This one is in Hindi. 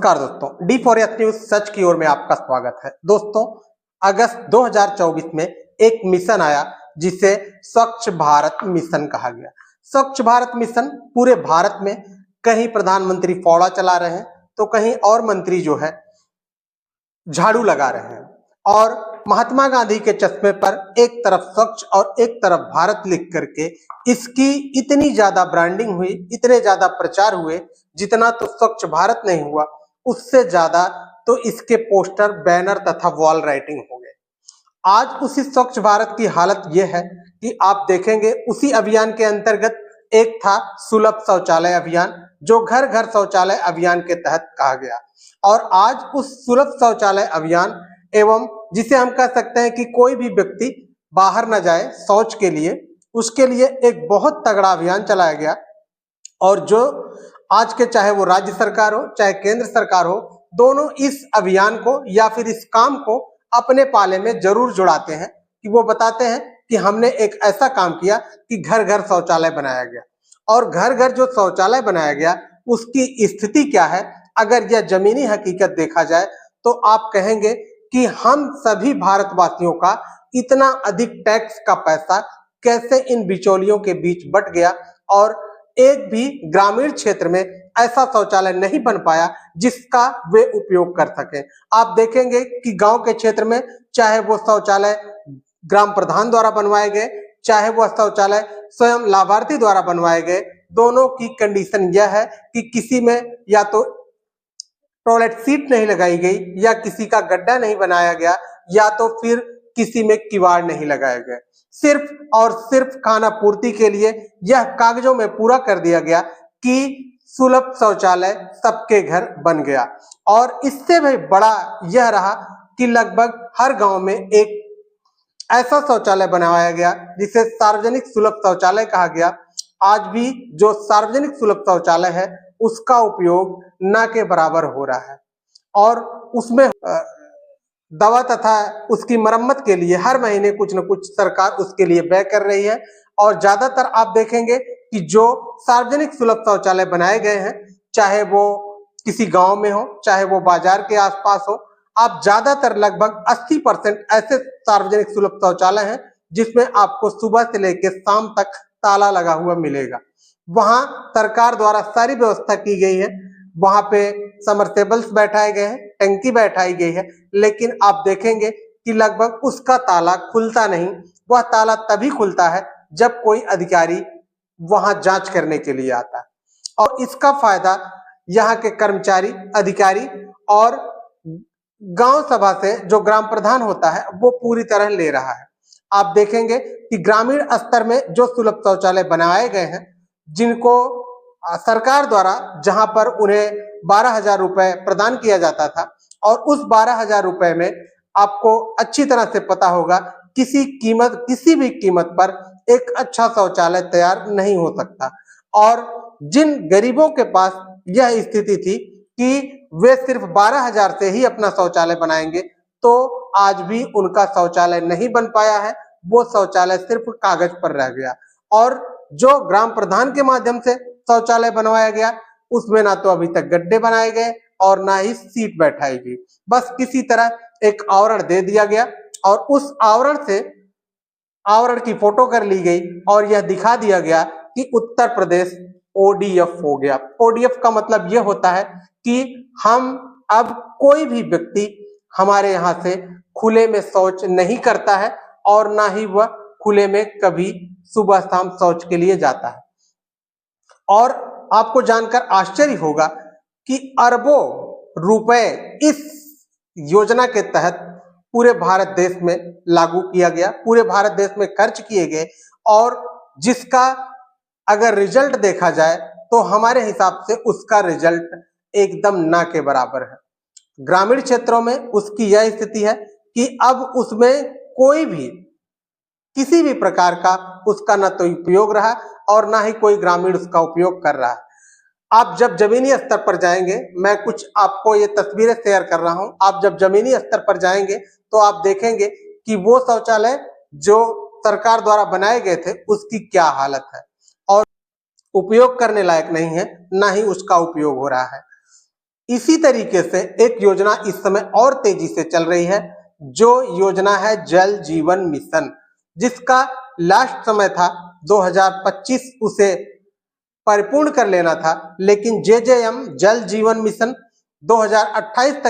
नमस्कार दोस्तों, D4S न्यूज सच की ओर में आपका स्वागत है। दोस्तों, अगस्त 2024 में एक मिशन आया जिसे स्वच्छ भारत मिशन कहा गया। स्वच्छ भारत मिशन पूरे भारत में कहीं प्रधानमंत्री फौड़ा चला रहे हैं तो कहीं और मंत्री जो है झाड़ू लगा रहे हैं और महात्मा गांधी के चश्मे पर एक तरफ स्वच्छ और एक तरफ भारत लिख करके इसकी इतनी ज्यादा ब्रांडिंग हुई, इतने ज्यादा प्रचार हुए, जितना तो स्वच्छ भारत नहीं हुआ उससे ज्यादा तो इसके पोस्टर, बैनर तथा वॉल राइटिंग हो गए। आज उसी स्वच्छ भारत की हालत यह है कि आप देखेंगे उसी अभियान के अंतर्गत एक था सुलभ शौचालय अभियान, जो घर घर शौचालय अभियान के तहत कहा गया। और आज उस सुलभ शौचालय अभियान एवं जिसे हम कह सकते हैं कि कोई भी व्यक्ति बाहर न जाए शौच के लिए, उसके लिए एक बहुत तगड़ा अभियान चलाया गया। और जो आज के चाहे वो राज्य सरकार हो चाहे केंद्र सरकार हो, दोनों इस अभियान को या फिर इस काम को अपने पाले में जरूर जुड़ाते हैं कि वो बताते हैं कि हमने एक ऐसा काम किया कि घर घर शौचालय बनाया गया। और घर घर जो शौचालय बनाया गया उसकी स्थिति क्या है, अगर यह जमीनी हकीकत देखा जाए तो आप कहेंगे कि हम सभी भारतवासियों का इतना अधिक टैक्स का पैसा कैसे इन बिचौलियों के बीच बट गया और एक भी ग्रामीण क्षेत्र में ऐसा शौचालय नहीं बन पाया जिसका वे उपयोग कर सके। आप देखेंगे कि गांव के क्षेत्र में चाहे वो शौचालय ग्राम प्रधान द्वारा बनवाए गए, चाहे वह शौचालय स्वयं लाभार्थी द्वारा बनवाए गए, दोनों की कंडीशन यह है कि किसी में या तो टॉयलेट सीट नहीं लगाई गई, या किसी का गड्ढा नहीं बनाया गया, या तो फिर किसी में किवाड़ नहीं लगाए गए। सिर्फ और सिर्फ खाना पूर्ति के लिए यह कागजों में पूरा कर दिया गया कि सुलभ शौचालय सबके घर बन गया। और इससे भी बड़ा यह रहा कि लगभग हर गांव में एक ऐसा शौचालय बनवाया गया जिसे सार्वजनिक सुलभ शौचालय कहा गया। आज भी जो सार्वजनिक सुलभ शौचालय है उसका उपयोग न के बराबर हो रहा है और उसमें दवा तथा उसकी मरम्मत के लिए हर महीने कुछ न कुछ सरकार उसके लिए व्यय कर रही है। और ज्यादातर आप देखेंगे कि जो सार्वजनिक सुलभ शौचालय बनाए गए हैं, चाहे वो किसी गांव में हो चाहे वो बाजार के आसपास हो, आप ज्यादातर लगभग 80% ऐसे सार्वजनिक सुलभ शौचालय हैं जिसमें आपको सुबह से लेकर शाम तक ताला लगा हुआ मिलेगा। वहां सरकार द्वारा सारी व्यवस्था की गई है, वहां पे समरसेबल्स बैठाए गए हैं, टंकी बैठाई गई है, लेकिन आप देखेंगे कि लगभग उसका ताला खुलता नहीं। वह ताला तभी खुलता है जब कोई अधिकारी वहां जांच करने के लिए आता है और इसका फायदा यहाँ के कर्मचारी, अधिकारी और गांव सभा से जो ग्राम प्रधान होता है वो पूरी तरह ले रहा है। आप देखेंगे कि ग्रामीण स्तर में जो सुलभ शौचालय बनाए गए हैं, जिनको सरकार द्वारा जहां पर उन्हें 12,000 रुपए प्रदान किया जाता था, और उस 12,000 रुपए में आपको अच्छी तरह से पता होगा किसी भी कीमत पर एक अच्छा शौचालय तैयार नहीं हो सकता। और जिन गरीबों के पास यह स्थिति थी कि वे सिर्फ 12,000 से ही अपना शौचालय बनाएंगे, तो आज भी उनका शौचालय नहीं बन पाया है। वो शौचालय सिर्फ कागज पर रह गया। और जो ग्राम प्रधान के माध्यम से शौचालय बनवाया गया उसमें ना तो अभी तक गड्ढे बनाए गए और ना ही सीट बैठाई गई, बस किसी तरह एक आवरण दे दिया गया और उस आवरण की फोटो कर ली गई और यह दिखा दिया गया कि उत्तर प्रदेश ODF हो गया। ODF का मतलब यह होता है कि हम अब कोई भी व्यक्ति हमारे यहाँ से खुले में शौच नहीं करता है और ना ही वह खुले में कभी सुबह शाम शौच के लिए जाता है। और आपको जानकर आश्चर्य होगा कि अरबों रुपए इस योजना के तहत पूरे भारत देश में लागू किया गया, पूरे भारत देश में खर्च किए गए, और जिसका अगर रिजल्ट देखा जाए तो हमारे हिसाब से उसका रिजल्ट एकदम ना के बराबर है। ग्रामीण क्षेत्रों में उसकी यह स्थिति है कि अब उसमें कोई भी किसी भी प्रकार का उसका न तो उपयोग रहा और ना ही कोई ग्रामीण उसका उपयोग कर रहा है। आप जब जमीनी स्तर पर जाएंगे, मैं कुछ आपको ये तस्वीरें शेयर कर रहा हूं, आप जब जमीनी स्तर पर जाएंगे तो आप देखेंगे कि वो शौचालय जो सरकार द्वारा बनाए गए थे उसकी क्या हालत है और उपयोग करने लायक नहीं है, ना ही उसका उपयोग हो रहा है। इसी तरीके से एक योजना इस समय और तेजी से चल रही है, जो योजना है जल जीवन मिशन, जिसका लास्ट समय था 2025 उसे परिपूर्ण कर लेना था, लेकिन जेजेएम जल जीवन मिशन 2028 तक